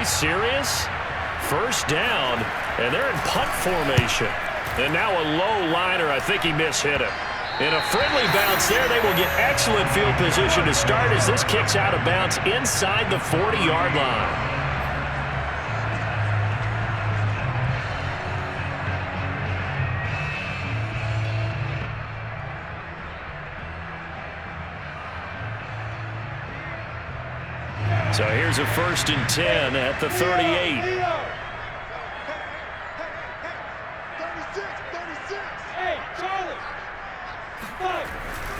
they serious? First down, and they're in punt formation. And now a low liner. I think he mishit him. In a friendly bounce there, they will get excellent field position to start as this kicks out of bounds inside the 40-yard line. So here's a 1st and 10 at the 38.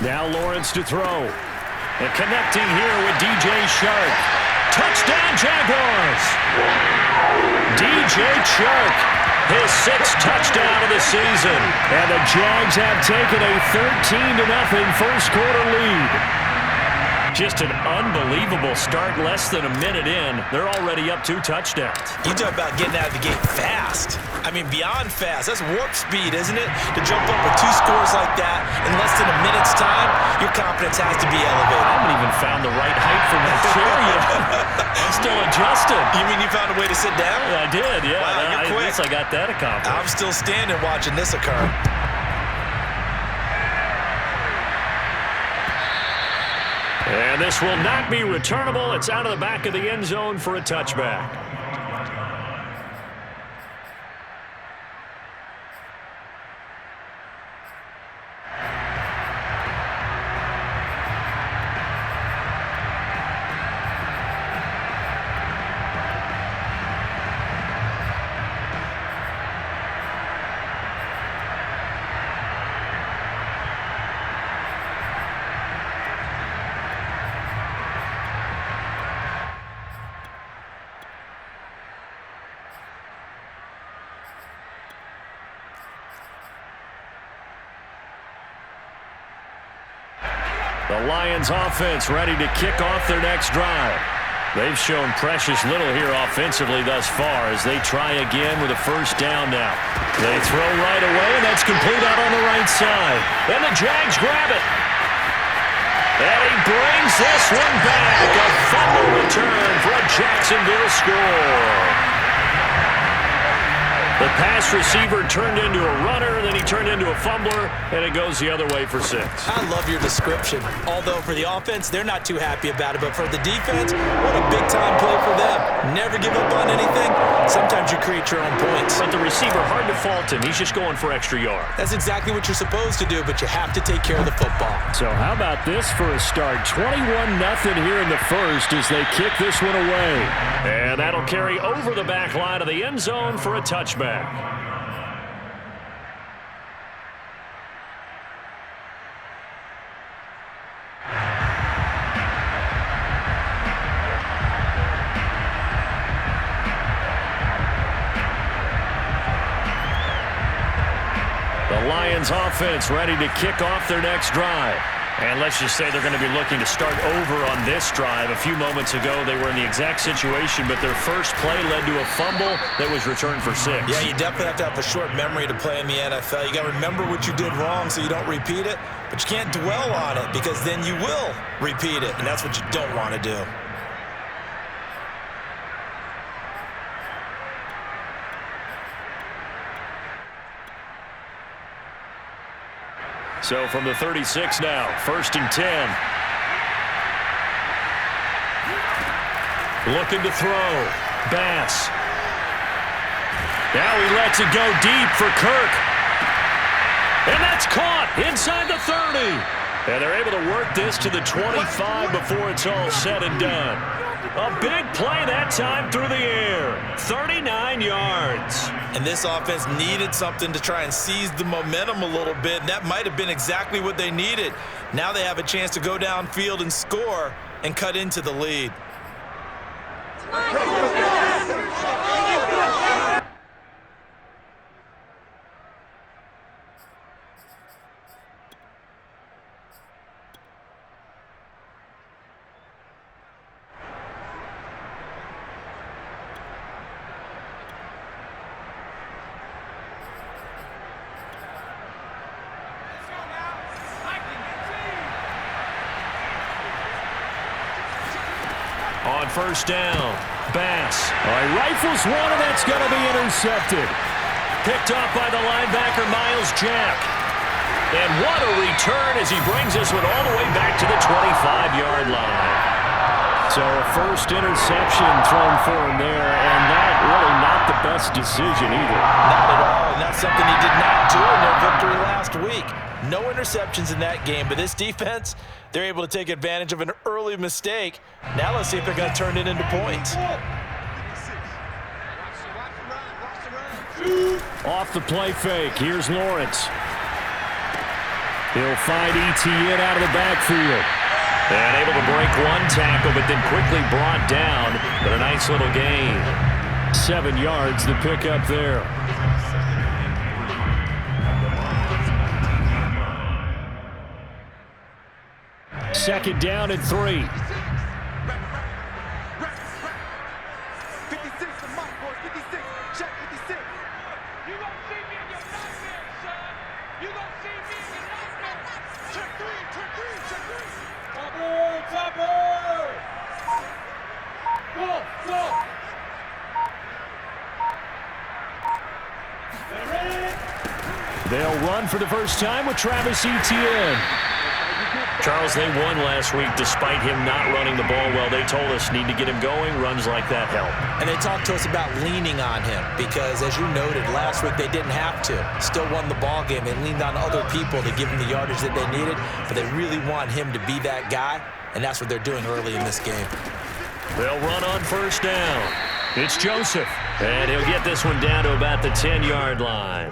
Now Lawrence to throw. And connecting here with DJ Shark. Touchdown Jaguars! DJ Shark, his 6th touchdown of the season. And the Jags have taken a 13-0 first quarter lead. Just an unbelievable start. Less than a minute in, they're already up 2 touchdowns. You talk about getting out of the gate fast. I mean, beyond fast. That's warp speed, isn't it? To jump up with 2 scores like that in less than a minute's time, your confidence has to be elevated. I haven't even found the right height for my chair yet. I'm still adjusting. You mean you found a way to sit down? I did, yeah. Wow, you're quick. At least I got that accomplished. I'm still standing watching this occur. And this will not be returnable. It's out of the back of the end zone for a touchback. The Lions offense ready to kick off their next drive. They've shown precious little here offensively thus far as they try again with a 1st down now. They throw right away, and that's complete out on the right side. And the Jags grab it. And he brings this one back. A fumble return for a Jacksonville score. The pass receiver turned into a runner, then he turned into a fumbler, and it goes the other way for 6. I love your description. Although for the offense, they're not too happy about it. But for the defense, what a big-time play for them. Never give up on anything. Sometimes you create your own points. But the receiver, hard to fault him. He's just going for extra yard. That's exactly what you're supposed to do, but you have to take care of the football. So how about this for a start? 21-0 here in the first as they kick this one away. And that'll carry over the back line of the end zone for a touchback. The Lions offense ready to kick off their next drive. And let's just say they're going to be looking to start over on this drive. A few moments ago, they were in the exact situation, but their first play led to a fumble that was returned for 6. Yeah, you definitely have to have a short memory to play in the NFL. You got to remember what you did wrong so you don't repeat it, but you can't dwell on it because then you will repeat it, and that's what you don't want to do. So from the 36 now, 1st and 10. Looking to throw. Bass. Now he lets it go deep for Kirk. And that's caught inside the 30. And they're able to work this to the 25 before it's all said and done. A big play that time through the air. 39 yards. And this offense needed something to try and seize the momentum a little bit, and that might have been exactly what they needed. Now they have a chance to go downfield and score and cut into the lead. On 1st down, Bass. He rifles one, and that's going to be intercepted. Picked off by the linebacker, Miles Jack. And what a return as he brings this one all the way back to the 25-yard line. So a first interception thrown for him there, and that really not the best decision either. Not at all, and that's something he did not do in their victory last week. No interceptions in that game, but this defense, they're able to take advantage of an early mistake. Now let's see if they're going to turn it into points. Off the play fake, here's Lawrence. He'll find Etienne out of the backfield. And able to break one tackle, but then quickly brought down. But a nice little gain. 7 yards to pick up there. Second down and 3. They'll run for the first time with Travis Etienne. Charles, they won last week despite him not running the ball well. They told us need to get him going. Runs like that help. And they talked to us about leaning on him because, as you noted, last week they didn't have to. Still won the ball game. They leaned on other people to give him the yardage that they needed, but they really want him to be that guy, and that's what they're doing early in this game. They'll run on first down. It's Joseph, and he'll get this one down to about the 10-yard line.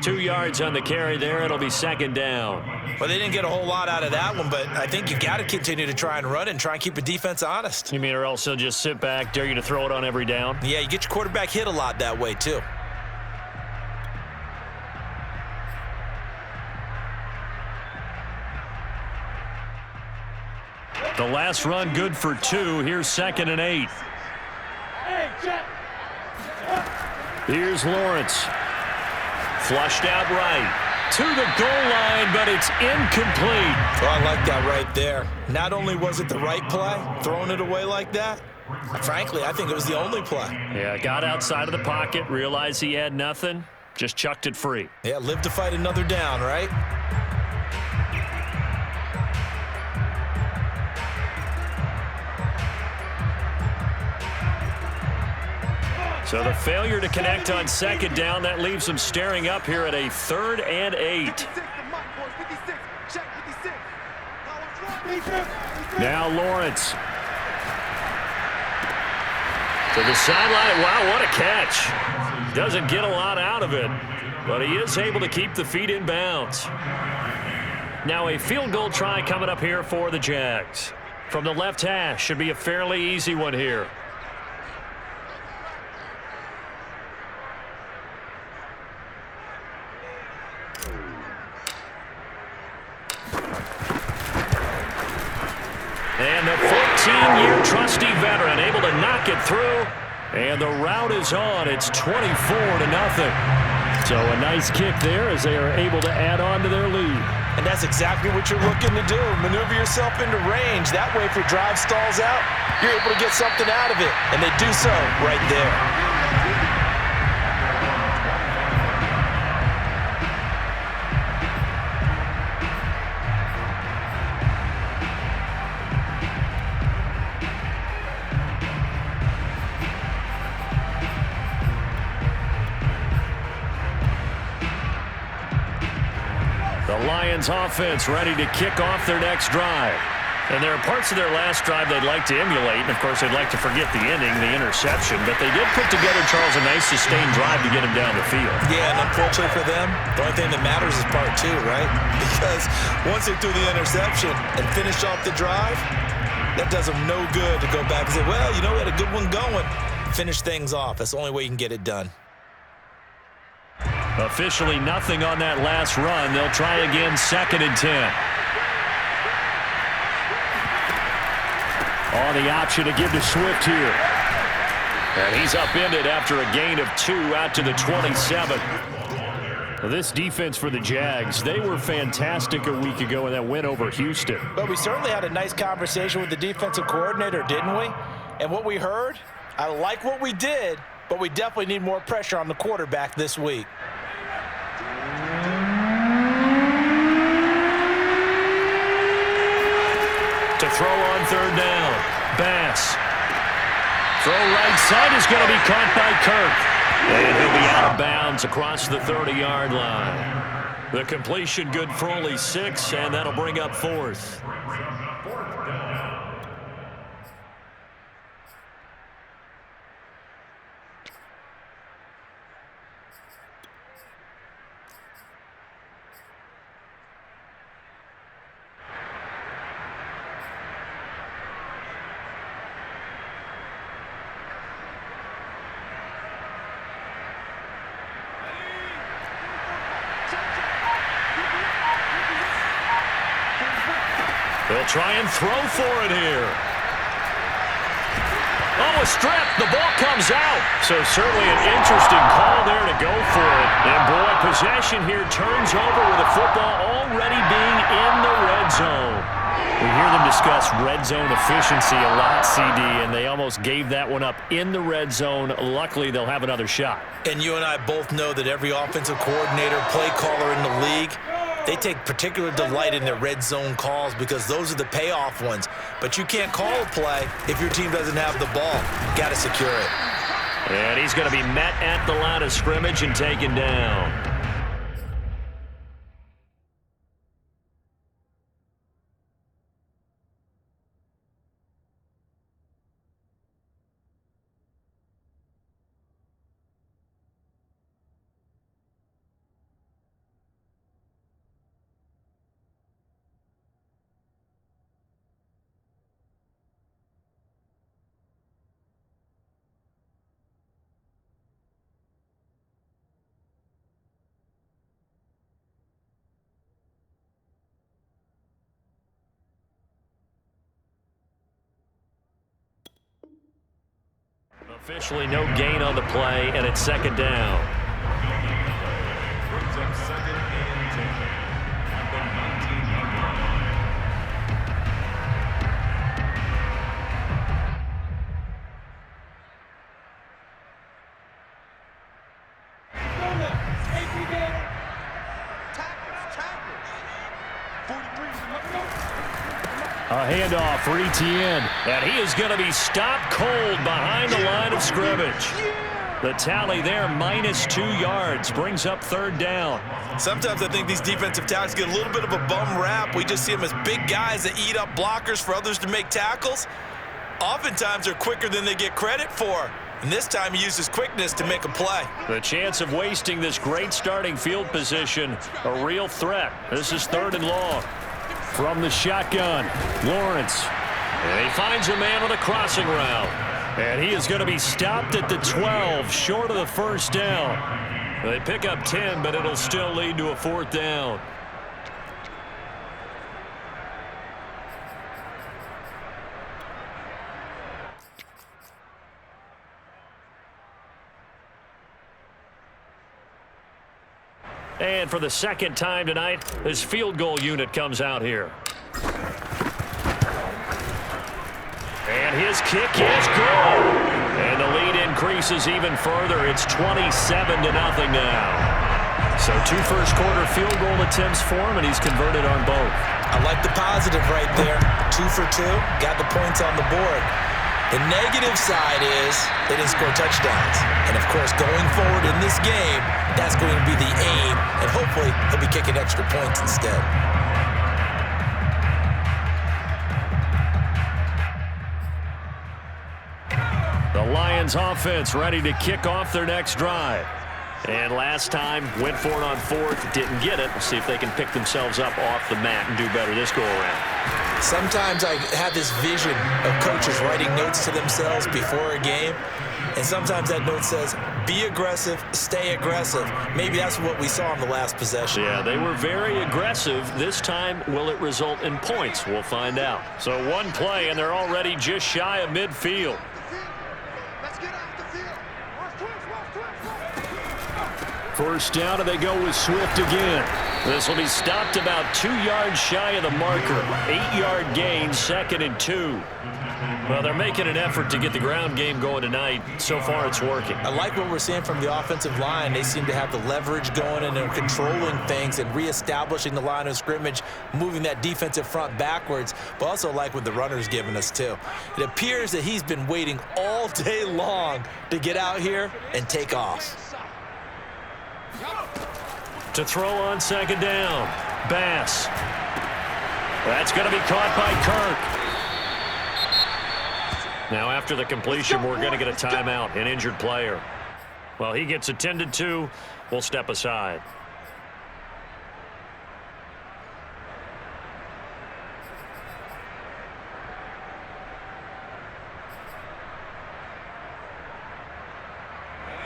2 yards on the carry there. It'll be second down. Well, they didn't get a whole lot out of that one, but I think you got to continue to try and run and try and keep the defense honest. You mean or else they'll just sit back, dare you to throw it on every down? Yeah, you get your quarterback hit a lot that way, too. The last run good for 2. Here's 2nd and 8. Here's Lawrence. Flushed out right to the goal line, but it's incomplete. Oh, I like that right there. Not only was it the right play, throwing it away like that, frankly, I think it was the only play. Yeah, got outside of the pocket, realized he had nothing, just chucked it free. Yeah, live to fight another down, right? So the failure to connect on second down, that leaves them staring up here at a 3rd and 8. Now Lawrence. To the sideline. Wow, what a catch. Doesn't get a lot out of it, but he is able to keep the feet in bounds. Now a field goal try coming up here for the Jags. From the left hash, should be a fairly easy one here. And the 14-year trusty veteran able to knock it through. And the route is on. It's 24-0. So a nice kick there as they are able to add on to their lead. And that's exactly what you're looking to do. Maneuver yourself into range. That way, if your drive stalls out, you're able to get something out of it. And they do so right there. The Lions offense ready to kick off their next drive. And there are parts of their last drive they'd like to emulate. And, of course, they'd like to forget the ending, the interception. But they did put together, Charles, a nice sustained drive to get him down the field. Yeah, and unfortunately for them, the only thing that matters is part 2, right? Because once they threw the interception and finished off the drive, that does them no good to go back and say, well, you know, we had a good one going. Finish things off. That's the only way you can get it done. Officially nothing on that last run. They'll try again, 2nd and 10. On the option to give to Swift here. And he's upended after a gain of 2 out to the 27. This defense for the Jags, they were fantastic a week ago in that win over Houston. But we certainly had a nice conversation with the defensive coordinator, didn't we? And what we heard I like what we did, but we definitely need more pressure on the quarterback this week. To throw on third down, Bass. Throw right side is going to be caught by Kirk. And he'll be out of bounds across the 30-yard line. The completion good for only 6, and that'll bring up 4th. They'll try and throw for it here. Oh, a strip. The ball comes out. So certainly an interesting call there to go for it. And boy, possession here turns over with the football already being in the red zone. We hear them discuss red zone efficiency a lot, CD, and they almost gave that one up in the red zone. Luckily, they'll have another shot. And you and I both know that every offensive coordinator, play caller in the league, they take particular delight in their red zone calls because those are the payoff ones. But you can't call a play if your team doesn't have the ball. Got to secure it. And he's going to be met at the line of scrimmage and taken down. Officially no gain on the play, and it's second down. Brings up second and 10 at the 19-yard line. A handoff for Etienne, and he is going to be stopped cold behind the line of scrimmage. The tally there, -2 yards, brings up third down. Sometimes I think these defensive tackles get a little bit of a bum rap. We just see them as big guys that eat up blockers for others to make tackles. Oftentimes they're quicker than they get credit for. And this time he uses quickness to make a play. The chance of wasting this great starting field position, a real threat. This is 3rd and long. From the shotgun, Lawrence. And he finds a man on a crossing route. And he is going to be stopped at the 12, short of the first down. They pick up 10, but it'll still lead to a 4th down. And for the second time tonight, this field goal unit comes out here. And his kick is good. And the lead increases even further. It's 27-0 now. So 2 first-quarter field goal attempts for him, and he's converted on both. I like the positive right there. 2 for 2, got the points on the board. The negative side is they didn't score touchdowns. And, of course, going forward in this game, that's going to be the aim, and hopefully he'll be kicking extra points instead. The Lions offense ready to kick off their next drive. And last time, went for it on 4th, didn't get it. We'll see if they can pick themselves up off the mat and do better this go-around. Sometimes I have this vision of coaches writing notes to themselves before a game, and sometimes that note says, be aggressive, stay aggressive. Maybe that's what we saw in the last possession. Yeah, they were very aggressive. This time, will it result in points? We'll find out. So 1 play, and they're already just shy of midfield. First down, and they go with Swift again. This will be stopped about 2 yards shy of the marker. 8-yard gain, 2nd and 2. Well, they're making an effort to get the ground game going tonight. So far, it's working. I like what we're seeing from the offensive line. They seem to have the leverage going, and they're controlling things and reestablishing the line of scrimmage, moving that defensive front backwards, but also like what the runner's giving us, too. It appears that he's been waiting all day long to get out here and take off. To throw on 2nd down. Bass. That's going to be caught by Kirk. Now, after the completion, we're going to get a timeout, an injured player. Well, he gets attended to. We'll step aside.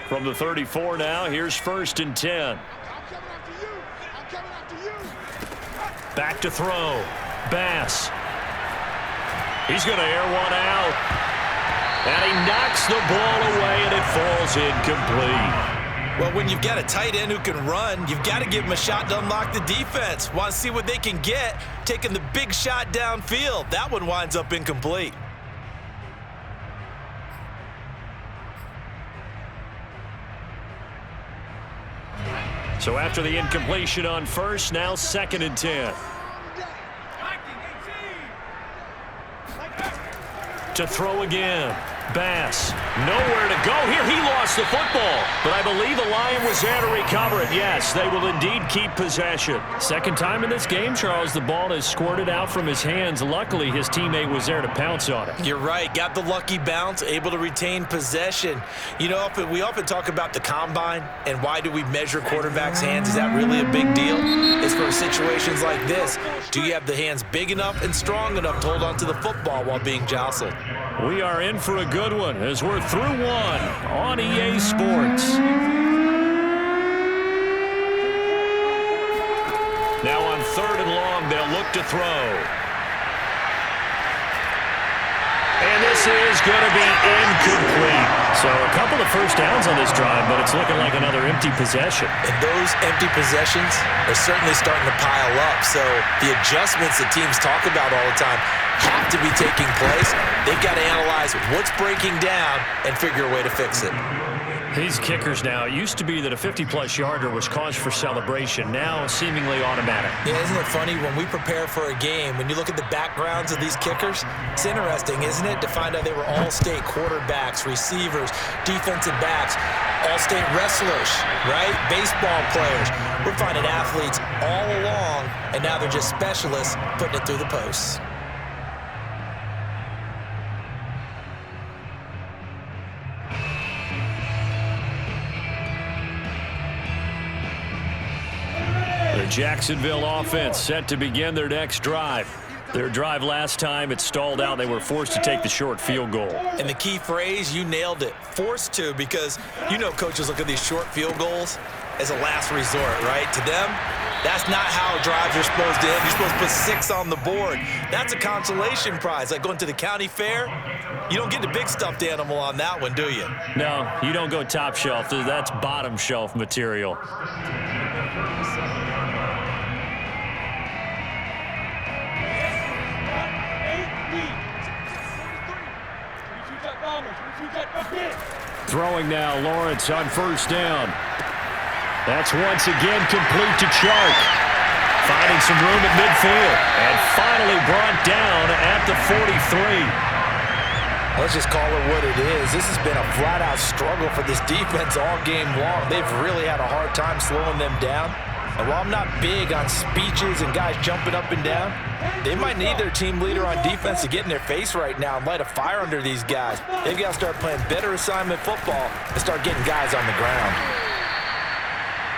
From the 34 now, here's 1st and 10. Back to throw. Bass. He's going to air one out. And he knocks the ball away, and it falls incomplete. Well, when you've got a tight end who can run, you've got to give him a shot to unlock the defense. Want to see what they can get, taking the big shot downfield. That one winds up incomplete. So after the incompletion on 1st, now 2nd and 10. To throw again. Bass. Nowhere to go here. He lost the football. But I believe the Lion was there to recover it. Yes, they will indeed keep possession. Second time in this game, Charles, the ball has squirted out from his hands. Luckily, his teammate was there to pounce on it. You're right. Got the lucky bounce, able to retain possession. You know, we often talk about the combine and why do we measure quarterbacks' hands. Is that really a big deal? It's for situations like this. Do you have the hands big enough and strong enough to hold on to the football while being jostled? We are in for a good one as we're through one on EA Sports. Now on 3rd and long, they'll look to throw. And this is going to be incomplete. So a couple of first downs on this drive, but it's looking like another empty possession. And those empty possessions are certainly starting to pile up. So the adjustments that teams talk about all the time have to be taking place. They've got to analyze what's breaking down and figure a way to fix it. These kickers now, it used to be that a 50-plus yarder was cause for celebration. Now seemingly automatic. Yeah, isn't it funny when we prepare for a game, when you look at the backgrounds of these kickers, it's interesting, isn't it, to find out they were all-state quarterbacks, receivers, defensive backs, all-state wrestlers, right? Baseball players. We're finding athletes all along, and now they're just specialists putting it through the posts. The Jacksonville offense set to begin their next drive. Their drive last time, it stalled out. They were forced to take the short field goal. And the key phrase, you nailed it, forced to, because you know coaches look at these short field goals as a last resort, right? To them, that's not how drives are supposed to end. You're supposed to put 6 on the board. That's a consolation prize. Like going to the county fair, you don't get the big stuffed animal on that one, do you? No, you don't go top shelf. That's bottom shelf material. Throwing now, Lawrence on 1st down. That's once again complete to Chark. Finding some room at midfield. And finally brought down at the 43. Let's just call it what it is. This has been a flat-out struggle for this defense all game long. They've really had a hard time slowing them down. And while I'm not big on speeches and guys jumping up and down, they might need their team leader on defense to get in their face right now and light a fire under these guys. They've got to start playing better assignment football and start getting guys on the ground.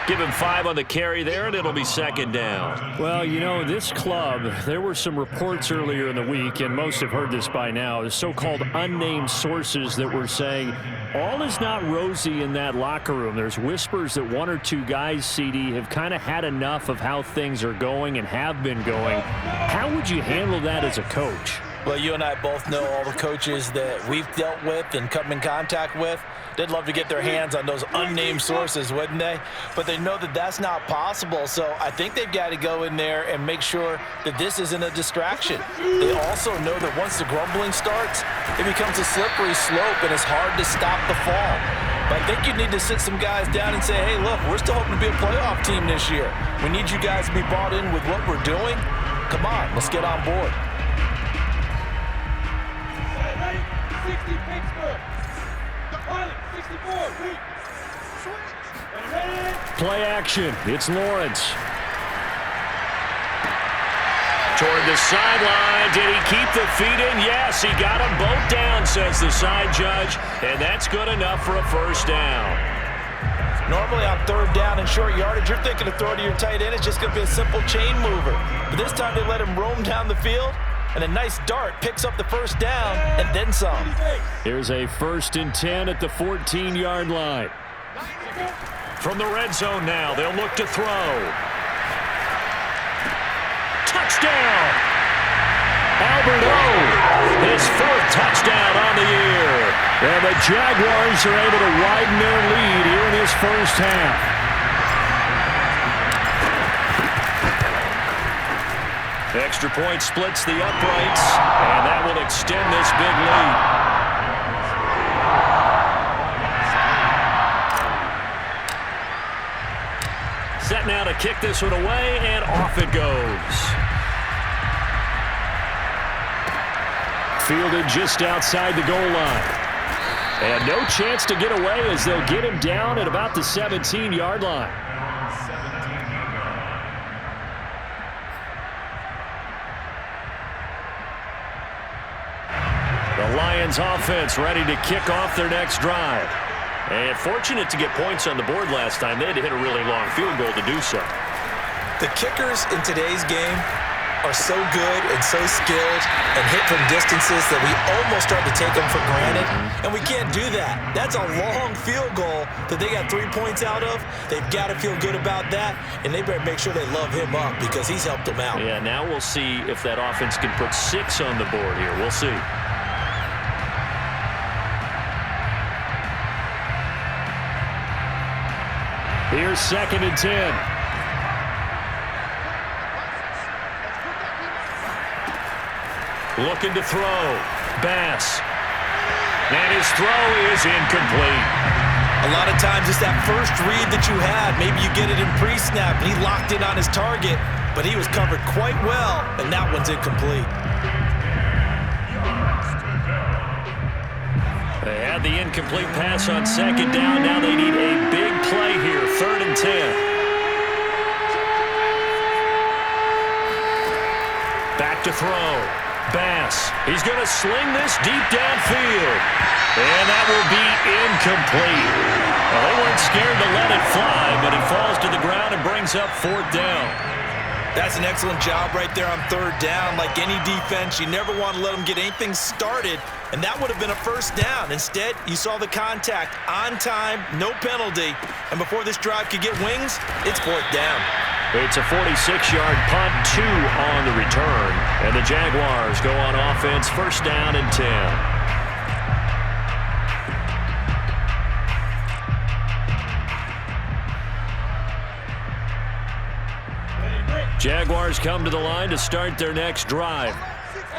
Give him 5 on the carry there, and it'll be 2nd down. Well, you know, this club, there were some reports earlier in the week, and most have heard this by now, the so-called unnamed sources that were saying all is not rosy in that locker room. There's whispers that 1 or 2 guys, CD, have kind of had enough of how things are going and have been going. How would you handle that as a coach? Well, you and I both know all the coaches that we've dealt with and come in contact with. They'd love to get their hands on those unnamed sources, wouldn't they? But they know that that's not possible, so I think they've got to go in there and make sure that this isn't a distraction. They also know that once the grumbling starts, it becomes a slippery slope and it's hard to stop the fall. But I think you need to sit some guys down and say, hey, look, we're still hoping to be a playoff team this year. We need you guys to be bought in with what we're doing. Come on, let's get on board. 60 Pittsburgh. The pilot, 64. Wait. Play action. It's Lawrence. Toward the sideline. Did he keep the feet in? Yes, he got them both down, says the side judge. And that's good enough for a first down. Normally on third down and short yardage, you're thinking of throw to your tight end. It's just going to be a simple chain mover. But this time they let him roam down the field. And a nice dart picks up the first down and then some. Here's a 1st and 10 at the 14-yard line. From the red zone now, they'll look to throw. Touchdown! Albert O, his 4th touchdown on the year. And the Jaguars are able to widen their lead here in this first half. Extra point splits the uprights, and that will extend this big lead. Set now to kick this one away, and off it goes. Fielded just outside the goal line. And no chance to get away as they'll get him down at about the 17-yard line. The Lions offense ready to kick off their next drive. And fortunate to get points on the board last time. They had to hit a really long field goal to do so. The kickers in today's game are so good and so skilled and hit from distances that we almost start to take them for granted. And we can't do that. That's a long field goal that they got 3 points out of. They've got to feel good about that, and they better make sure they love him up because he's helped them out. Yeah, now we'll see if that offense can put 6 on the board here. We'll see. Here's 2nd and 10. Looking to throw. Bass. And his throw is incomplete. A lot of times it's that first read that you have. Maybe you get it in pre-snap, and he locked in on his target, but he was covered quite well, and that one's incomplete. They had the incomplete pass on 2nd down. Now they need a big play here. 3rd and 10. Back to throw. Bass. He's going to sling this deep downfield. And that will be incomplete. Well, they weren't scared to let it fly, but it falls to the ground and brings up 4th down. That's an excellent job right there on 3rd down. Like any defense, you never want to let them get anything started, and that would have been a first down. Instead, you saw the contact on time, no penalty, and before this drive could get wings, it's 4th down. It's a 46-yard punt, 2 on the return, and the Jaguars go on offense, 1st down and 10. Jaguars come to the line to start their next drive.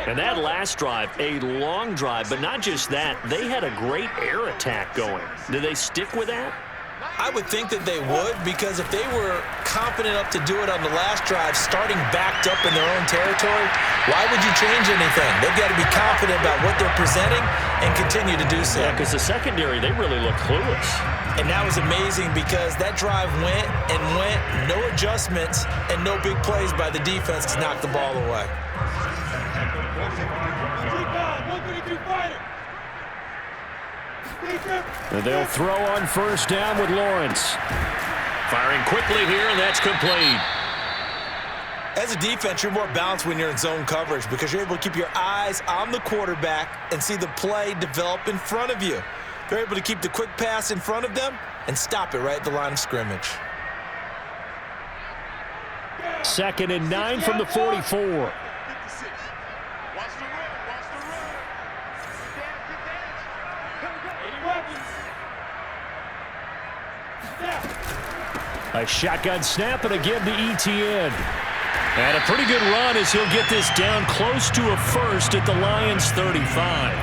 And that last drive, a long drive, but not just that, they had a great air attack going. Do they stick with that? I would think that they would, because if they were confident enough to do it on the last drive, starting backed up in their own territory, why would you change anything? They've got to be confident about what they're presenting and continue to do so. Yeah, because the secondary, they really look clueless. And that was amazing because that drive went and went, no adjustments, and no big plays by the defense to knock the ball away. And they'll throw on 1st down with Lawrence. Firing quickly here, and that's complete. As a defense, you're more balanced when you're in zone coverage because you're able to keep your eyes on the quarterback and see the play develop in front of you. They're able to keep the quick pass in front of them and stop it right at the line of scrimmage. 2nd and 9 from the 44. A shotgun snap and a give to ETN. And a pretty good run as he'll get this down close to a first at the Lions' 35.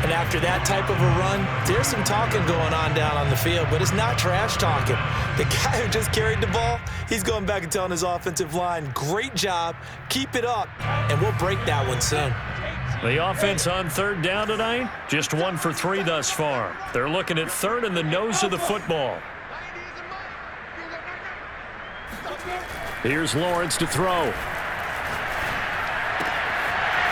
And after that type of a run, there's some talking going on down on the field, but it's not trash talking. The guy who just carried the ball, he's going back and telling his offensive line, great job, keep it up, and we'll break that one soon. The offense on third down tonight, just 1 for 3 thus far. They're looking at third in the nose of the football. Here's Lawrence to throw.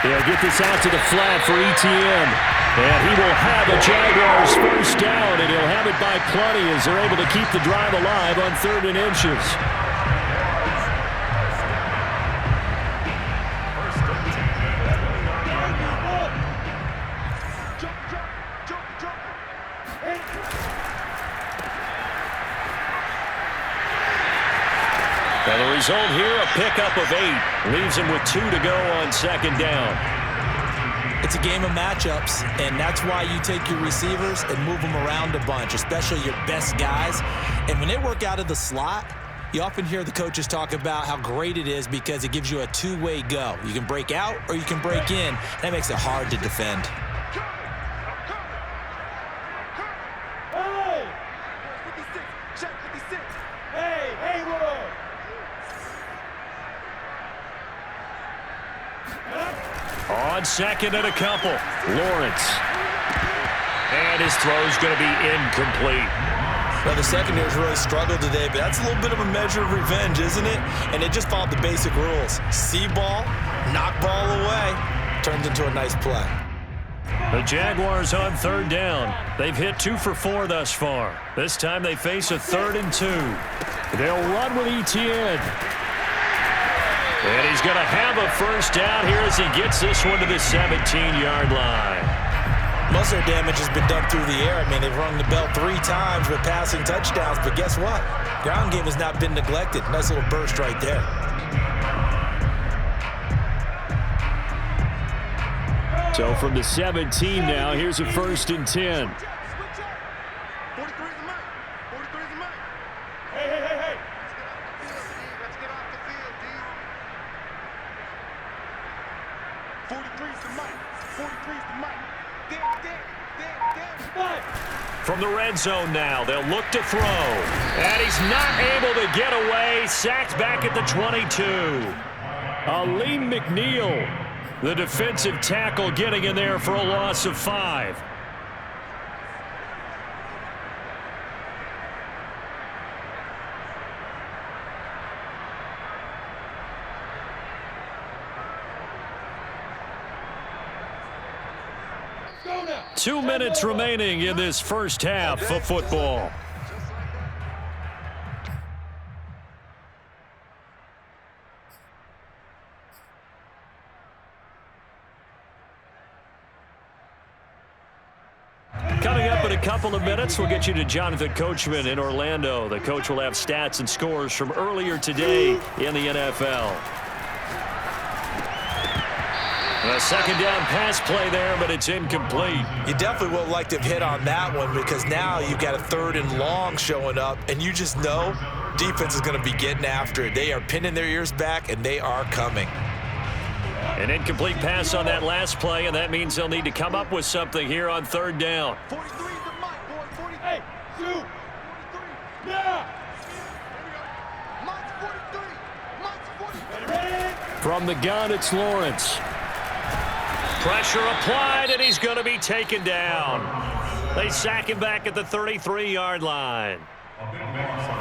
He'll get this out to the flat for ETN. And he will have a Jaguars first down, and he'll have it by plenty as they're able to keep the drive alive on 3rd and inches. And the result here, a pickup of 8. Leaves him with 2 to go on 2nd down. It's a game of matchups, and that's why you take your receivers and move them around a bunch, especially your best guys. And when they work out of the slot, you often hear the coaches talk about how great it is because it gives you a two-way go. You can break out or you can break in. That makes it hard to defend. On 2nd and a couple, Lawrence. And his throw's going to be incomplete. Well, the secondary's really struggled today, but that's a little bit of a measure of revenge, isn't it? And they just followed the basic rules. See ball, knock ball away, turns into a nice play. The Jaguars on 3rd down. They've hit 2 for 4 thus far. This time they face a 3rd and 2. They'll run with ETN. And he's going to have a first down here as he gets this one to the 17-yard line. Most of their damage has been done through the air. I mean, they've rung the bell 3 times with passing touchdowns, but guess what? Ground game has not been neglected. Nice little burst right there. So from the 17 now, here's a 1st and 10. From the red zone now, they'll look to throw. And he's not able to get away. Sacked back at the 22. Aleem McNeil, the defensive tackle, getting in there for a loss of 5. Go 2 minutes remaining in this first half of football. Coming up in a couple of minutes, we'll get you to Jonathan Coachman in Orlando. The coach will have stats and scores from earlier today in the NFL. A 2nd down pass play there, but it's incomplete. You definitely would like to have hit on that one because now you've got a 3rd and long showing up, and you just know defense is going to be getting after it. They are pinning their ears back, and they are coming. An incomplete pass on that last play, and that means they'll need to come up with something here on 3rd down. 43 to Mike, boy. 40. Hey, shoot. 43. Yeah. Mike's 43. Mike's 43. From the gun, it's Lawrence. Pressure applied, and he's going to be taken down. They sack him back at the 33-yard line.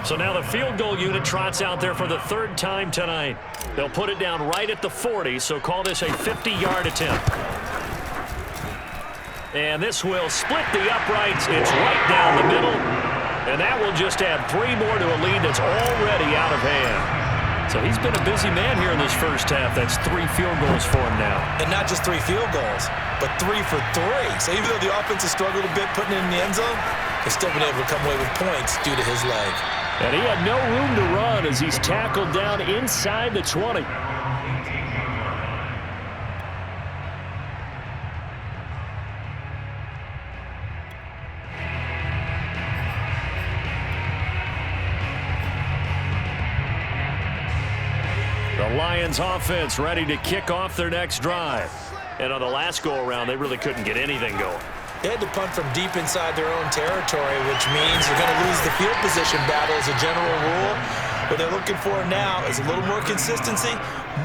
So now the field goal unit trots out there for the 3rd time tonight. They'll put it down right at the 40, so call this a 50-yard attempt. And this will split the uprights. It's right down the middle. And that will just add 3 more to a lead that's already out of hand. So he's been a busy man here in this first half. That's 3 field goals for him now. And not just 3 field goals, but 3 for 3. So even though the offense has struggled a bit putting it in the end zone, they've still been able to come away with points due to his leg. And he had no room to run as he's tackled down inside the 20. Lions offense ready to kick off their next drive. And on the last go-around, they really couldn't get anything going. They had to punt from deep inside their own territory, which means you're going to lose the field position battle as a general rule. What they're looking for now is a little more consistency,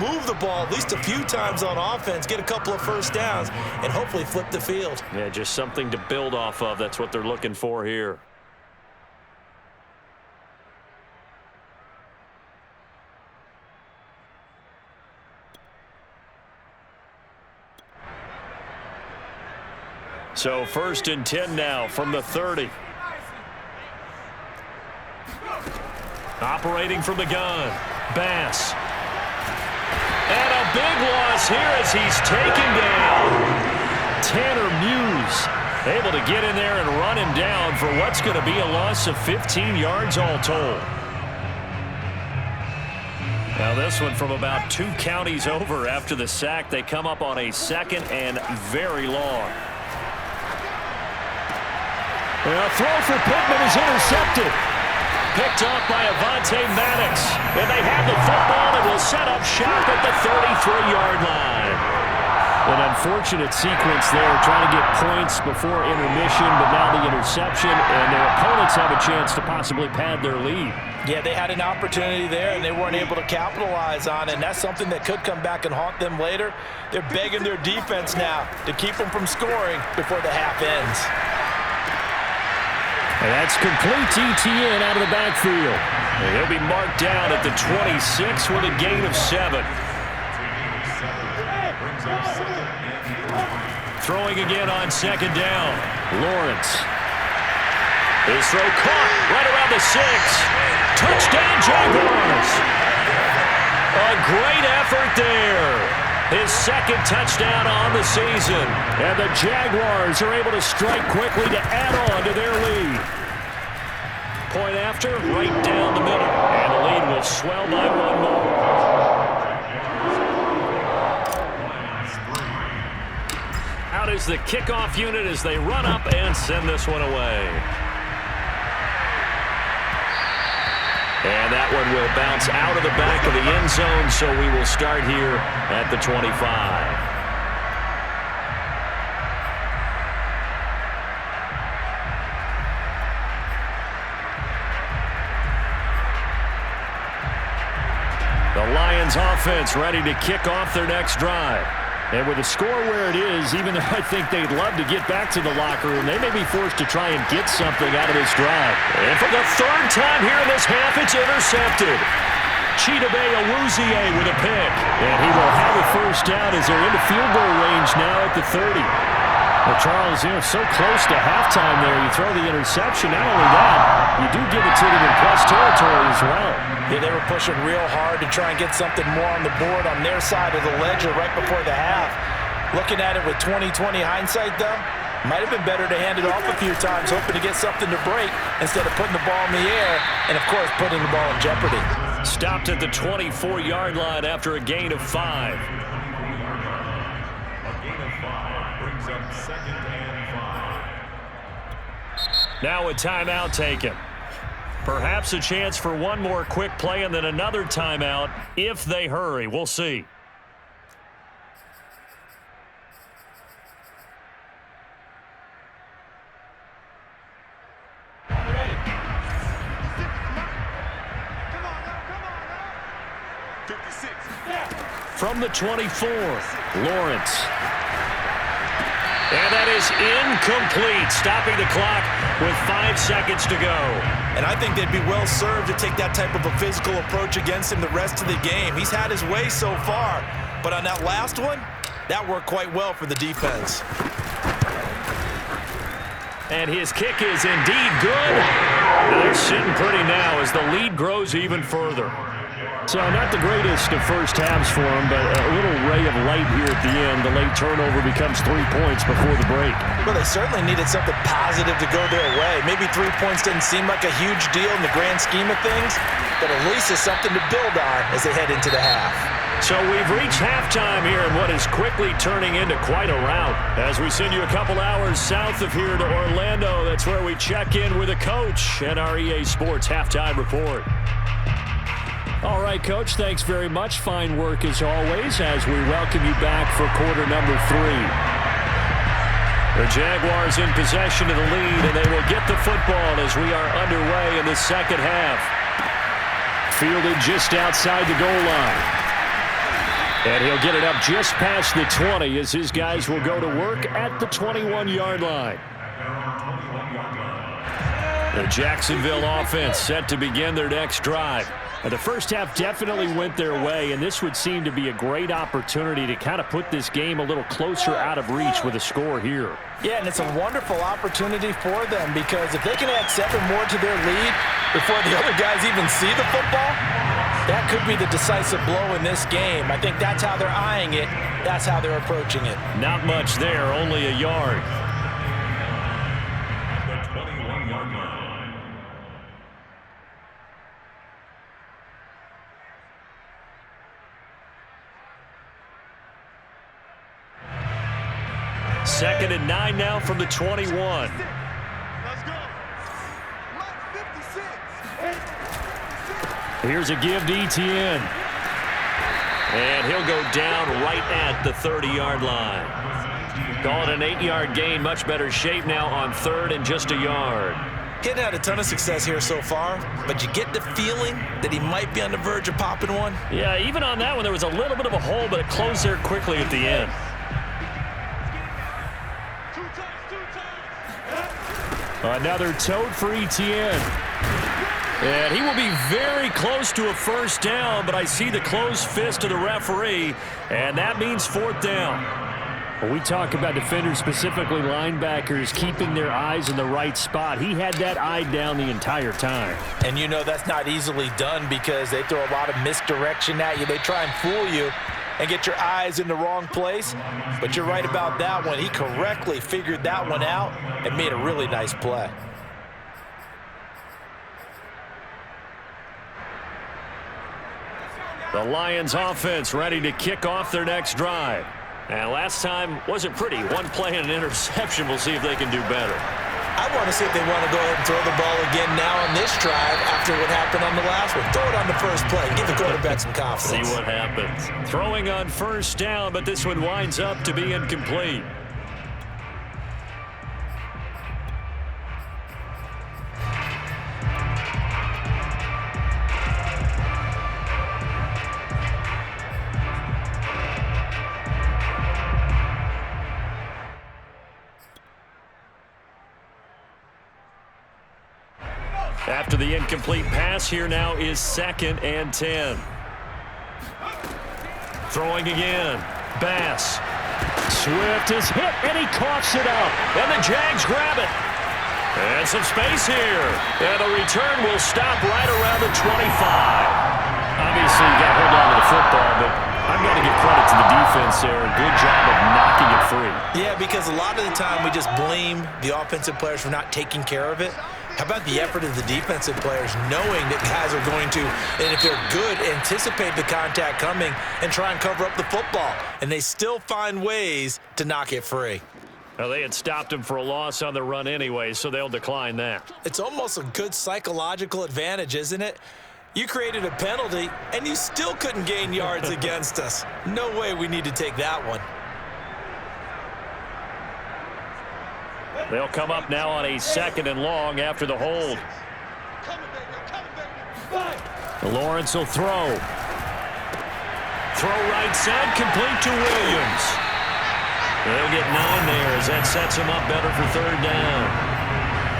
move the ball at least a few times on offense, get a couple of first downs, and hopefully flip the field. Yeah, just something to build off of. That's what they're looking for here. So 1st and 10 now from the 30. Operating from the gun, Bass. And a big loss here as he's taken down. Tanner Muse able to get in there and run him down for what's going to be a loss of 15 yards all told. Now this one from about 2 counties over after the sack. They come up on a 2nd and very long. A throw for Pittman is intercepted. Picked off by Avonte Maddox. And they have the football and will set up shop at the 33-yard line. An unfortunate sequence there, trying to get points before intermission, but now the interception, and their opponents have a chance to possibly pad their lead. Yeah, they had an opportunity there, and they weren't able to capitalize on it, and that's something that could come back and haunt them later. They're begging their defense now to keep them from scoring before the half ends. And that's complete ETN out of the backfield. And he'll be marked down at the 26 with a gain of 7. Throwing again on 2nd down. Lawrence. His throw caught right around the 6. Touchdown, Jaguars. A great effort there. His 2nd touchdown on the season. And the Jaguars are able to strike quickly to add on to their lead. Point after, right down the middle. And the lead will swell by 1 more. Out is the kickoff unit as they run up and send this one away. And that one will bounce out of the back of the end zone, so we will start here at the 25. The Lions offense ready to kick off their next drive. And with the score where it is, even though I think they'd love to get back to the locker room, they may be forced to try and get something out of this drive. And for the 3rd time here in this half, it's intercepted. Chidobe Awuzie with a pick. And he will have a first down as they're into field goal range now at the 30. Well, Charles, so close to halftime there. You throw the interception. Not only that, you do give it to them in plus territory as well. Yeah, they were pushing real hard to try and get something more on the board on their side of the ledger right before the half. Looking at it with 20/20 hindsight, though, might have been better to hand it off a few times, hoping to get something to break instead of putting the ball in the air and, of course, putting the ball in jeopardy. Stopped at the 24-yard line after a gain of 5. A gain of 5 brings up 2nd and 5. Now a timeout taken. Perhaps a chance for one more quick play and then another timeout if they hurry. We'll see. From the 24, Lawrence. And that is incomplete, stopping the clock with 5 seconds to go. And I think they'd be well served to take that type of a physical approach against him the rest of the game. He's had his way so far, but on that last one, that worked quite well for the defense. And his kick is indeed good. And they're sitting pretty now as the lead grows even further. So not the greatest of first halves for him, but a little ray of light here at the end. The late turnover becomes 3 points before the break. Well, they certainly needed something positive to go their way. Maybe 3 points didn't seem like a huge deal in the grand scheme of things, but at least it's something to build on as they head into the half. So we've reached halftime here in what is quickly turning into quite a rout. As we send you a couple hours south of here to Orlando, that's where we check in with a coach and our EA Sports Halftime Report. All right, Coach, thanks very much. Fine work as always as we welcome you back for quarter number 3. The Jaguars in possession of the lead, and they will get the football as we are underway in the second half. Fielded just outside the goal line. And he'll get it up just past the 20 as his guys will go to work at the 21-yard line. The Jacksonville offense set to begin their next drive. And the first half definitely went their way, and this would seem to be a great opportunity to kind of put this game a little closer out of reach with a score here. Yeah, and it's a wonderful opportunity for them because if they can add 7 more to their lead before the other guys even see the football, that could be the decisive blow in this game. I think that's how they're eyeing it. That's how they're approaching it. Not much there, only a yard. The 21-yard line. Second and 9 now from the 21. Let's go. Here's a give to Etienne. And he'll go down right at the 30-yard line. Call it an 8-yard gain. Much better shape now on third and just a yard. Getting had a ton of success here so far, but you get the feeling that he might be on the verge of popping one. Yeah, even on that one, there was a little bit of a hole, but it closed there quickly at the end. Another tote for Etienne. And he will be very close to a first down, but I see the closed fist of the referee, and that means fourth down. When we talk about defenders, specifically linebackers, keeping their eyes in the right spot, he had that eye down the entire time. And you know that's not easily done because they throw a lot of misdirection at you. They try and fool you and get your eyes in the wrong place. But you're right about that one. He correctly figured that one out and made a really nice play. The Lions offense ready to kick off their next drive. And last time wasn't pretty. One play and an interception. We'll see if they can do better. I want to see if they want to go ahead and throw the ball again now on this drive after what happened on the last one. Throw it on the first play. Give the quarterback some confidence. See what happens. Throwing on first down, but this one winds up to be incomplete. After the incomplete pass, here now is 2nd and 10. Throwing again. Bass. Swift is hit, and he coughs it up. And the Jags grab it. And some space here. And the return will stop right around the 25. Obviously, you got to hold on to the football, but I've got to give credit to the defense there. Good job of knocking it free. Yeah, because a lot of the time we just blame the offensive players for not taking care of it. How about the effort of the defensive players knowing that guys are going to, and if they're good, anticipate the contact coming and try and cover up the football. And they still find ways to knock it free. Well, they had stopped him for a loss on the run anyway, so they'll decline that. It's almost a good psychological advantage, isn't it? You created a penalty, and you still couldn't gain yards against us. No way we need to take that one. They'll come up now on a 2nd and long after the hold. Lawrence will throw. Throw right side, complete to Williams. They'll get 9 there as that sets him up better for third down.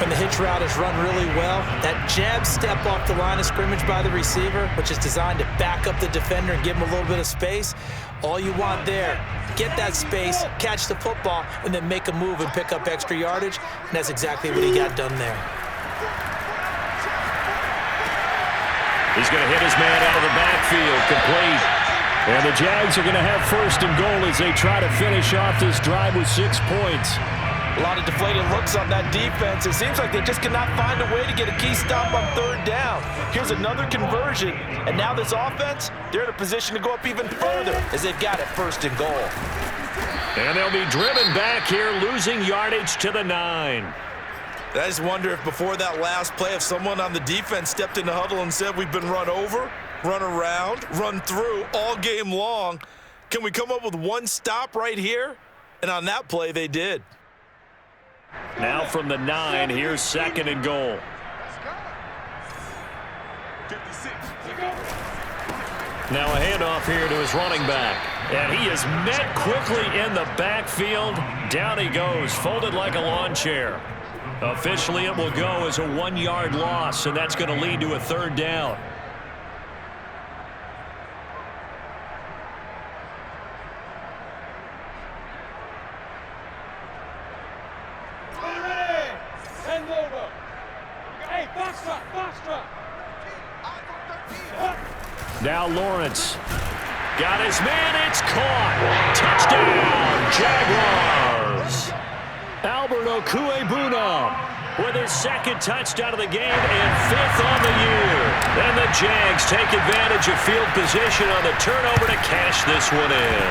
When the hitch route is run really well, that jab step off the line of scrimmage by the receiver, which is designed to back up the defender and give him a little bit of space, all you want there, get that space, catch the football, and then make a move and pick up extra yardage, and that's exactly what he got done there. He's going to hit his man out of the backfield, complete. And the Jags are going to have 1st and goal as they try to finish off this drive with 6 points. A lot of deflated looks on that defense. It seems like they just cannot find a way to get a key stop on third down. Here's another conversion, and now this offense, they're in a position to go up even further as they've got it 1st and goal. And they'll be driven back here, losing yardage to the 9. I just wonder if before that last play, if someone on the defense stepped in the huddle and said we've been run over, run around, run through all game long. Can we come up with one stop right here? And on that play, they did. Now from the 9, here's 2nd and goal. 56. Now a handoff here to his running back. And he is met quickly in the backfield. Down he goes, folded like a lawn chair. Officially, it will go as a 1-yard loss, and that's going to lead to a 3rd down. Ready. Send over. Hey, box drop, box drop. Now Lawrence. Got his man, it's caught. Touchdown, Jaguars. Albert Okuegbunam with his 2nd touchdown of the game and 5th on the year. And the Jags take advantage of field position on the turnover to cash this one in.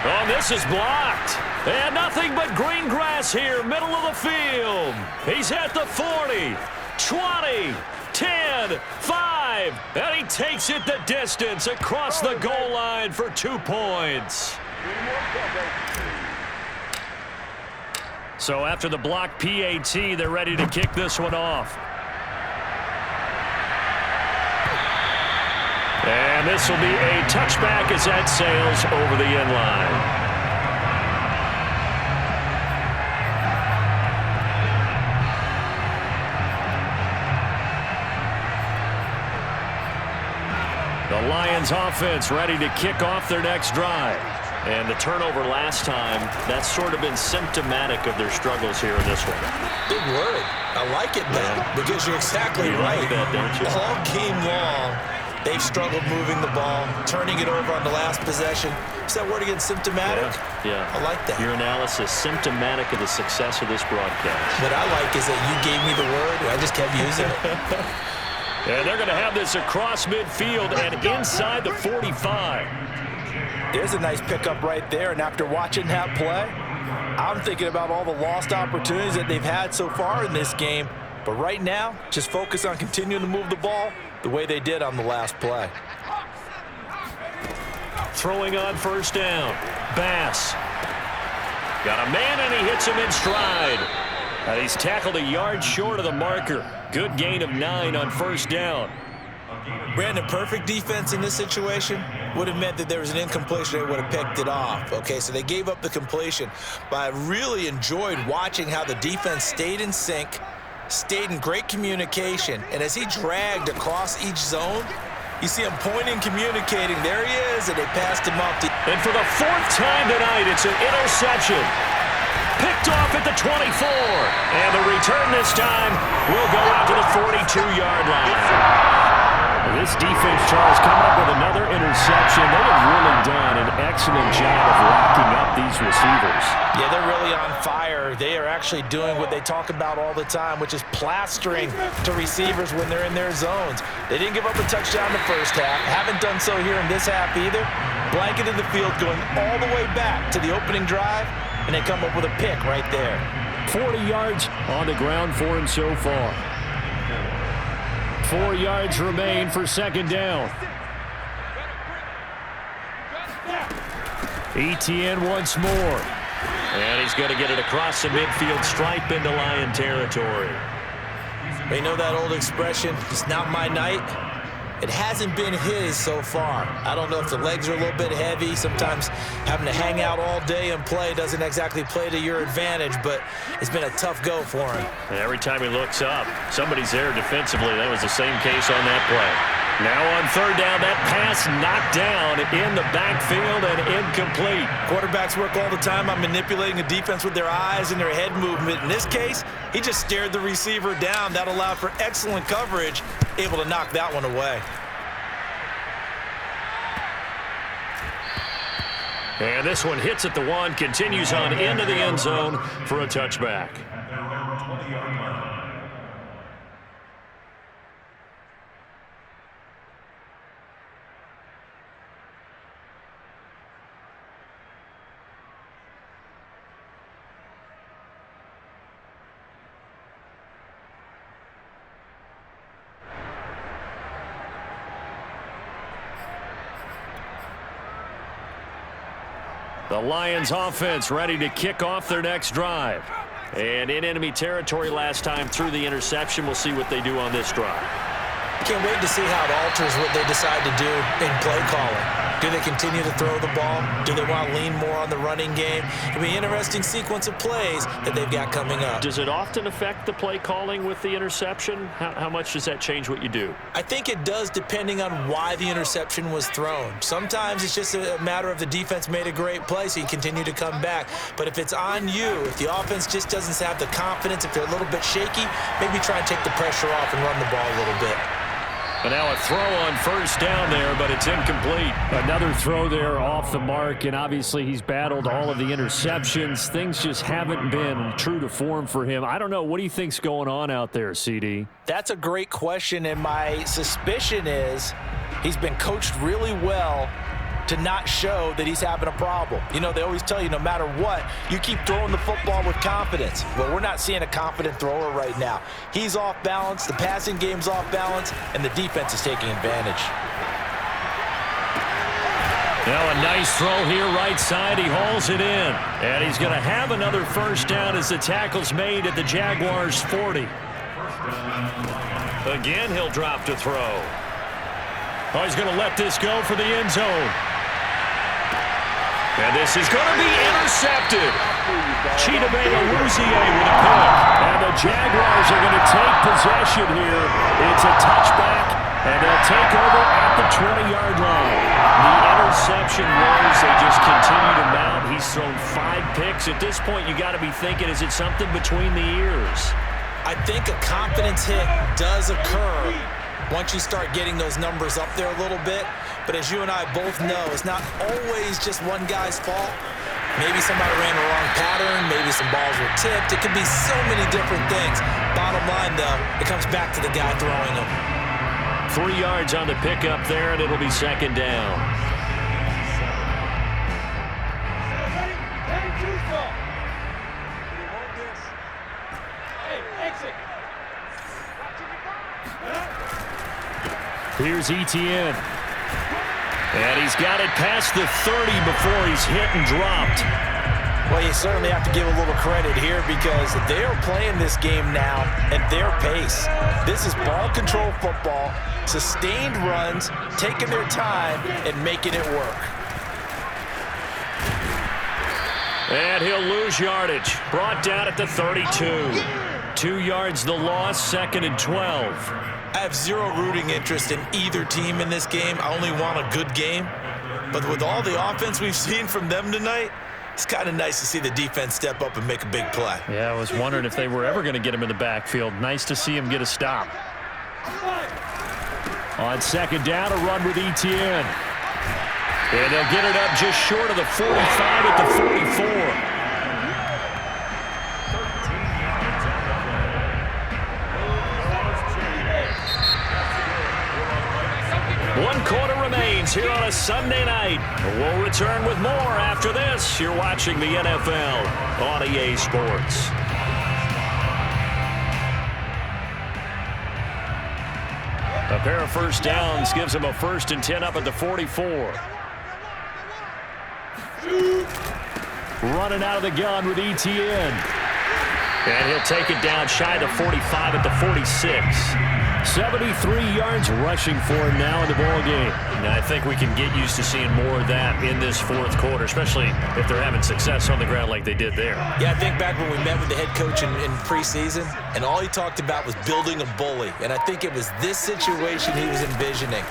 Oh, this is blocked. And nothing but green grass here, middle of the field. He's at the 40, 20, 10, 5, and he takes it the distance across the goal line for 2 points. So after the block PAT, they're ready to kick this one off. And this will be a touchback as that sails over the end line. The Lions offense ready to kick off their next drive. And the turnover last time, that's sort of been symptomatic of their struggles here in this one. Big word. I like it, Ben, because you're exactly right. Like that, don't you? All game long, they've struggled moving the ball, turning it over on the last possession. Is that word again, symptomatic? Yeah. I like that. Your analysis, symptomatic of the success of this broadcast. What I like is that you gave me the word, and I just kept using it. And they're going to have this across midfield and inside the 45. There's a nice pickup right there, and after watching that play, I'm thinking about all the lost opportunities that they've had so far in this game. But right now, just focus on continuing to move the ball the way they did on the last play. Throwing on 1st down. Bass. Got a man, and he hits him in stride. And he's tackled a yard short of the marker. Good gain of 9 on 1st down. Brandon, perfect defense in this situation would have meant that there was an incompletion. They would have picked it off. Okay, so they gave up the completion. But I really enjoyed watching how the defense stayed in sync, stayed in great communication. And as he dragged across each zone, you see him pointing, communicating. There he is, and they passed him up. And for the 4th time tonight, it's an interception. Picked off at the 24. And the return this time will go out to the 42-yard line. This defense, Charles, coming up with another interception. They have really done an excellent job of locking up these receivers. Yeah, they're really on fire. They are actually doing what they talk about all the time, which is plastering to receivers when they're in their zones. They didn't give up a touchdown in the first half. Haven't done so here in this half either. Blanketed the field going all the way back to the opening drive, and they come up with a pick right there. 40 yards on the ground for him so far. 4 yards remain for 2nd down. Etienne once more. And he's going to get it across the midfield stripe into Lion territory. They know that old expression, it's not my night. It hasn't been his so far. I don't know if the legs are a little bit heavy. Sometimes having to hang out all day and play doesn't exactly play to your advantage, but it's been a tough go for him. And every time he looks up, somebody's there defensively. That was the same case on that play. Now on 3rd down, that pass knocked down in the backfield and incomplete. Quarterbacks work all the time on manipulating the defense with their eyes and their head movement. In this case, he just stared the receiver down. That allowed for excellent coverage, able to knock that one away. And this one hits at the 1, continues on into the end zone for a touchback. The Lions offense ready to kick off their next drive. And in enemy territory last time through the interception. We'll see what they do on this drive. Can't wait to see how it alters what they decide to do in play calling. Do they continue to throw the ball? Do they want to lean more on the running game? It'll be an interesting sequence of plays that they've got coming up. Does it often affect the play calling with the interception? How much does that change what you do? I think it does depending on why the interception was thrown. Sometimes it's just a matter of the defense made a great play, so you continue to come back. But if it's on you, if the offense just doesn't have the confidence, if they're a little bit shaky, maybe try and take the pressure off and run the ball a little bit. But now a throw on first down there, but it's incomplete. Another throw there off the mark, and obviously he's battled all of the interceptions. Things just haven't been true to form for him. I don't know. What do you think's going on out there, CD? That's a great question, and my suspicion is he's been coached really well to not show that he's having a problem. You know, they always tell you no matter what, you keep throwing the football with confidence. Well, we're not seeing a confident thrower right now. He's off balance, the passing game's off balance, and the defense is taking advantage. Now a nice throw here right side. He hauls it in. And he's going to have another first down as the tackle's made at the Jaguars' 40. Again, he'll drop to throw. Oh, he's going to let this go for the end zone. And this is going to be intercepted. Chidobe Awuzie with a pick. And the Jaguars are going to take possession here. It's a touchback, and they'll take over at the 20-yard line. The interception woes, they just continue to mount. He's thrown 5 picks. At this point, you got to be thinking, is it something between the ears? I think a confidence hit does occur once you start getting those numbers up there a little bit. But as you and I both know, it's not always just one guy's fault. Maybe somebody ran the wrong pattern. Maybe some balls were tipped. It could be so many different things. Bottom line, though, it comes back to the guy throwing them. 3 yards on the pickup there, and it'll be second down. Here's Etienne. And he's got it past the 30 before he's hit and dropped. Well, you certainly have to give a little credit here because they are playing this game now at their pace. This is ball control football, sustained runs, taking their time, and making it work. And he'll lose yardage. Brought down at the 32. 2 yards the loss, 2nd and 12. I have zero rooting interest in either team in this game. I only want a good game. But with all the offense we've seen from them tonight, it's kind of nice to see the defense step up and make a big play. Yeah, I was wondering if they were ever going to get him in the backfield. Nice to see him get a stop. On second down, a run with Etienne. And they'll get it up just short of the 45 at the 44. 1 quarter remains here on a Sunday night. We'll return with more after this. You're watching the NFL on EA Sports. A pair of first downs gives him a 1st and 10 up at the 44. Running out of the gun with Etienne. And he'll take it down shy of the 45 at the 46. 73 yards rushing for him now in the ball game. Now, I think we can get used to seeing more of that in this 4th quarter, especially if they're having success on the ground like they did there. Yeah, I think back when we met with the head coach in preseason, and all he talked about was building a bully. And I think it was this situation he was envisioning.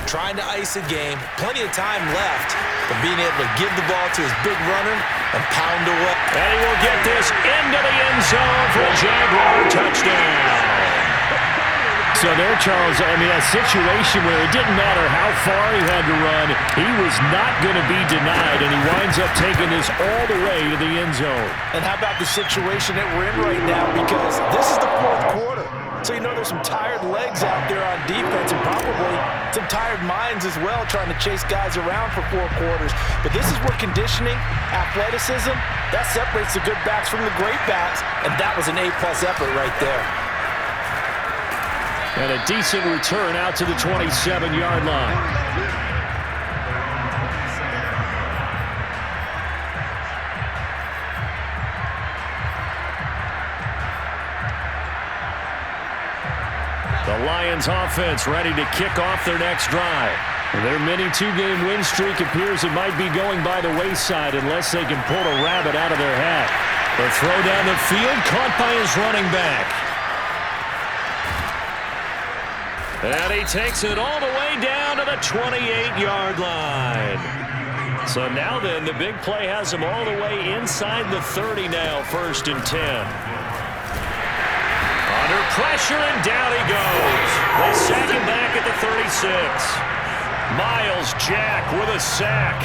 Trying to ice a game, plenty of time left, but being able to give the ball to his big runner and pound away. And he will get this into the end zone for a Jaguar touchdown. So there, Charles, I mean, a situation where it didn't matter how far he had to run, he was not going to be denied, and he winds up taking this all the way to the end zone. And how about the situation that we're in right now? Because this is the 4th quarter. So you know there's some tired legs out there on defense and probably some tired minds as well trying to chase guys around for 4 quarters. But this is where conditioning, athleticism, that separates the good backs from the great backs, and that was an A-plus effort right there. And a decent return out to the 27-yard line. Lions offense ready to kick off their next drive. Their mini two-game win streak appears it might be going by the wayside unless they can pull a rabbit out of their hat. The throw down the field, caught by his running back. And he takes it all the way down to the 28-yard line. So now then, the big play has him all the way inside the 30 now, 1st and 10. Under pressure, and down he goes. They sack him back at the 36. Miles Jack with a sack.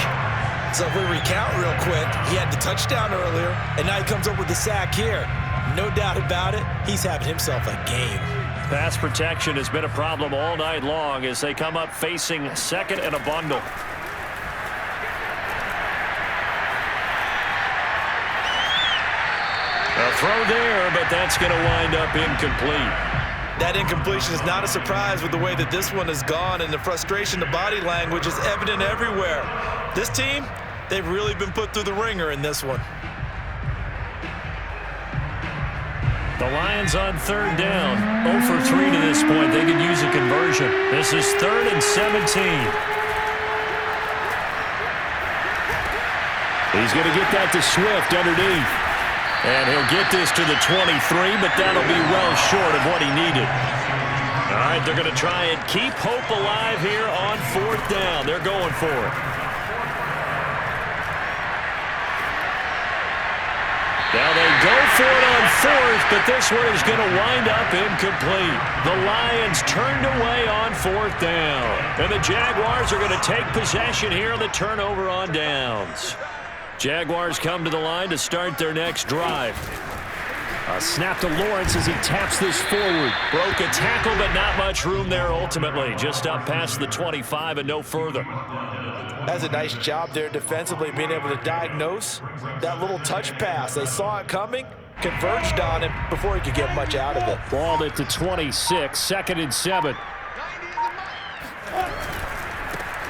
So if we recount real quick, he had the touchdown earlier, and now he comes up with the sack here. No doubt about it, he's having himself a game. Pass protection has been a problem all night long as they come up facing 2nd and a bundle. A throw there, but that's going to wind up incomplete. That incompletion is not a surprise with the way that this one has gone, and the frustration, the body language is evident everywhere. This team, they've really been put through the ringer in this one. The Lions on 3rd down. 0 for 3 to this point. They could use a conversion. This is 3rd and 17. He's going to get that to Swift underneath. And he'll get this to the 23, but that'll be well short of what he needed. All right, they're going to try and keep hope alive here on 4th down. They're going for it. Now they go for it on 4th, but this one is going to wind up incomplete. The Lions turned away on 4th down. And the Jaguars are going to take possession here on the turnover on downs. Jaguars come to the line to start their next drive. A snap to Lawrence as he taps this forward. Broke a tackle, but not much room there ultimately. Just up past the 25 and no further. That's a nice job there defensively, being able to diagnose that little touch pass. They saw it coming, converged on him before he could get much out of it. Balled it to 26, 2nd and 7.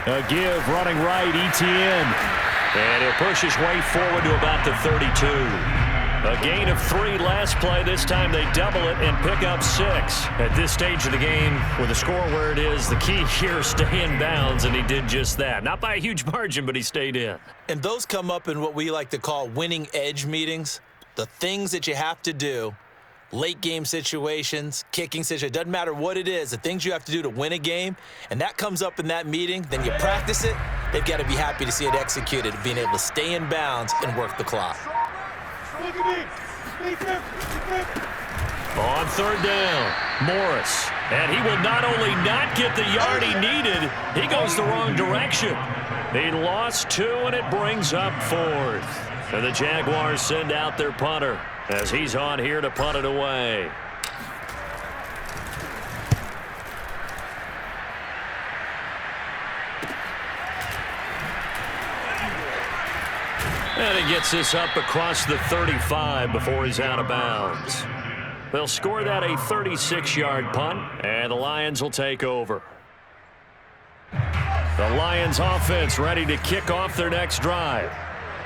A give, running right, Etienne. And he'll push his way forward to about the 32. A gain of 3 last play. This time they double it and pick up 6. At this stage of the game, with the score where it is, the key here is stay in bounds, and he did just that. Not by a huge margin, but he stayed in. And those come up in what we like to call winning edge meetings. The things that you have to do, late game situations, kicking situations, doesn't matter what it is, the things you have to do to win a game, and that comes up in that meeting, then you practice it. They've got to be happy to see it executed, being able to stay in bounds and work the clock. On 3rd down, Morris. And he will not only not get the yard he needed, he goes the wrong direction. He lost 2, and it brings up 4th. And the Jaguars send out their punter as he's on here to punt it away. And he gets this up across the 35 before he's out of bounds. They'll score that a 36-yard punt, and the Lions will take over. The Lions offense ready to kick off their next drive.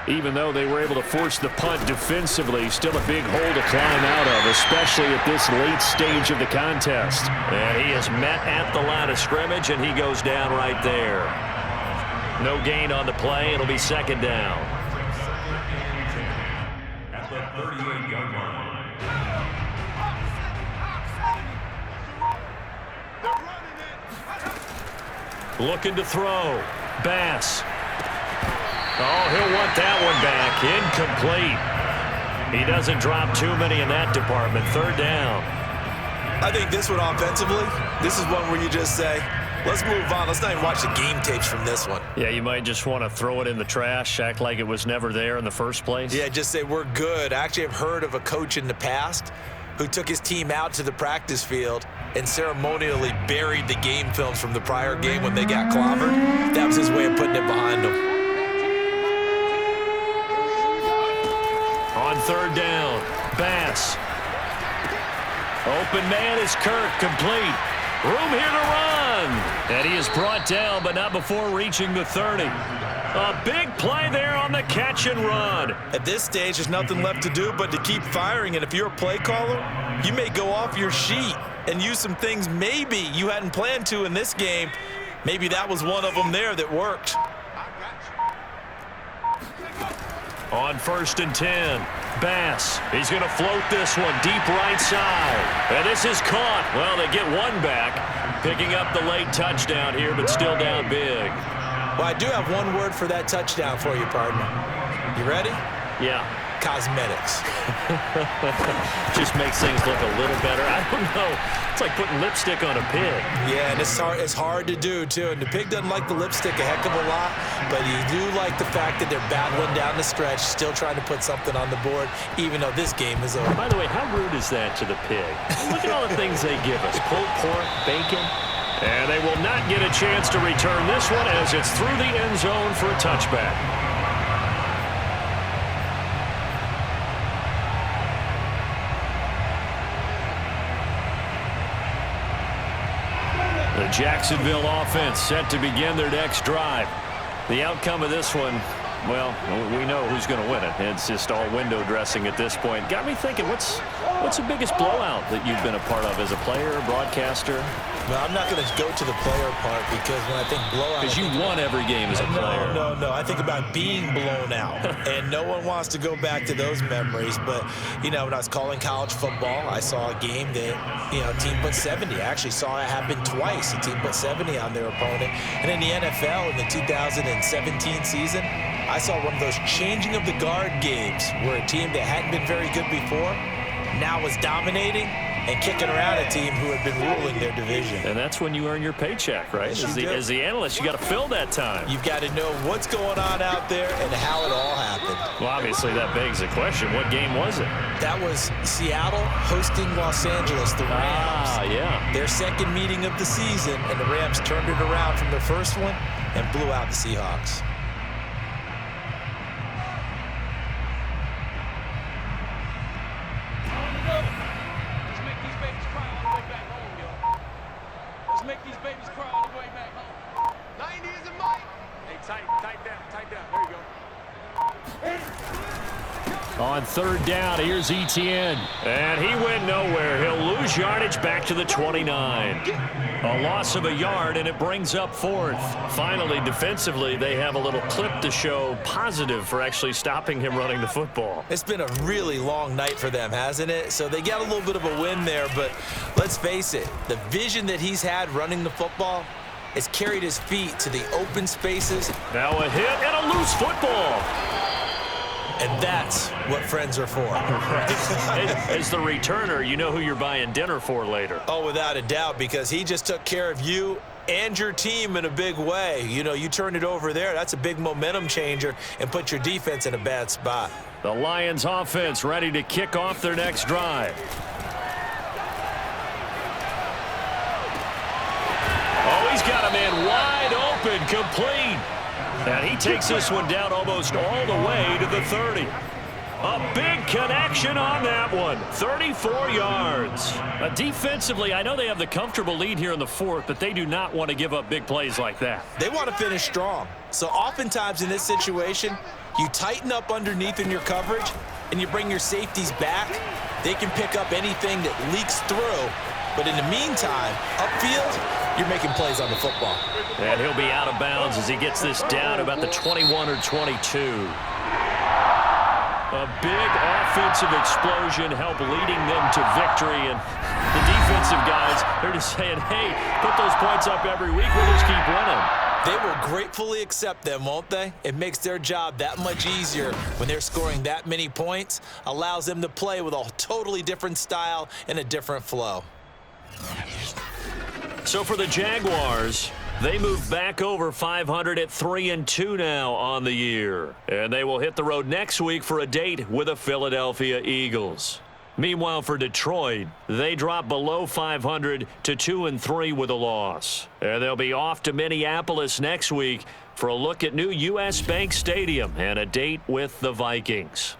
Even though they were able to force the punt defensively, still a big hole to climb out of, especially at this late stage of the contest. And he is met at the line of scrimmage, and he goes down right there. No gain on the play. It'll be 2nd down. At the 38-yard line. Looking to throw. Bass. Oh, he'll want that one back. Incomplete. He doesn't drop too many in that department. 3rd down. I think this one offensively, this is one where you just say, let's move on. Let's not even watch the game tapes from this one. Yeah, you might just want to throw it in the trash, act like it was never there in the first place. Yeah, just say we're good. I actually have heard of a coach in the past who took his team out to the practice field and ceremonially buried the game films from the prior game when they got clobbered. That was his way of putting it behind them. On 3rd down, Bass. Open man is Kirk, complete. Room here to run. And he is brought down, but not before reaching the 30. A big play there on the catch and run. At this stage, there's nothing left to do but to keep firing, and if you're a play caller, you may go off your sheet and use some things maybe you hadn't planned to in this game. Maybe that was one of them there that worked. On 1st and 10, Bass. He's going to float this one deep right side. And this is caught. Well, they get one back, picking up the late touchdown here, but still down big. Well, I do have one word for that touchdown for you, partner. You ready? Yeah. Cosmetics. Just makes things look a little better. I don't know. It's like putting lipstick on a pig. Yeah, and it's hard to do, too. And the pig doesn't like the lipstick a heck of a lot, but you do like the fact that they're battling down the stretch, still trying to put something on the board, even though this game is over. By the way, how rude is that to the pig? Look at all the things they give us. Pulled pork, bacon. And they will not get a chance to return this one as it's through the end zone for a touchback. The Jacksonville offense set to begin their next drive. The outcome of this one, well, we know who's going to win it. It's just all window dressing at this point. Got me thinking, what's the biggest blowout that you've been a part of as a player, broadcaster? No, I'm not going to go to the player part because when I think blowout... Because you won every game as a player. No. I think about being blown out. And no one wants to go back to those memories. But, you know, when I was calling college football, I saw a game that, you know, a team put 70. I actually saw it happen twice. A team put 70 on their opponent. And in the NFL, in the 2017 season, I saw one of those changing of the guard games where a team that hadn't been very good before now was dominating and kicking around a team who had been ruling their division. And that's when you earn your paycheck, right? As the analyst, you got to fill that time. You've got to know what's going on out there and how it all happened. Well, obviously, that begs the question, what game was it? That was Seattle hosting Los Angeles, the Rams. Ah, yeah. Their second meeting of the season, and the Rams turned it around from their first one and blew out the Seahawks. Make these babies cry all the way back home. 90 is a mic. Hey, tight down. There you go. On 3rd down, here's Etienne. And he went nowhere. He'll lose yardage back to the 29. A loss of a yard, and it brings up 4th. Finally, defensively, they have a little clip to show positive for actually stopping him running the football. It's been a really long night for them, hasn't it? So they got a little bit of a win there, but let's face it, the vision that he's had running the football has carried his feet to the open spaces. Now a hit and a loose football. And that's what friends are for. As the returner, you know who you're buying dinner for later. Oh, without a doubt, because he just took care of you and your team in a big way. You know, you turn it over there, that's a big momentum changer and put your defense in a bad spot. The Lions offense ready to kick off their next drive. Oh, he's got a man wide open, complete. And he takes this one down almost all the way to the 30. A big connection on that one. 34 yards. Defensively, I know they have the comfortable lead here in the 4th, but they do not want to give up big plays like that. They want to finish strong. So oftentimes in this situation, you tighten up underneath in your coverage, and you bring your safeties back. They can pick up anything that leaks through. But in the meantime, upfield, you're making plays on the football. And he'll be out of bounds as he gets this down about the 21 or 22. A big offensive explosion helped leading them to victory. And the defensive guys, they're just saying, hey, put those points up every week. We'll just keep winning. They will gratefully accept them, won't they? It makes their job that much easier when they're scoring that many points. Allows them to play with a totally different style and a different flow. So for the Jaguars, they move back over 500 at 3-2 now on the year. And they will hit the road next week for a date with the Philadelphia Eagles. Meanwhile, for Detroit, they drop below 500 to 2-3 with a loss. And they'll be off to Minneapolis next week for a look at new U.S. Bank Stadium and a date with the Vikings.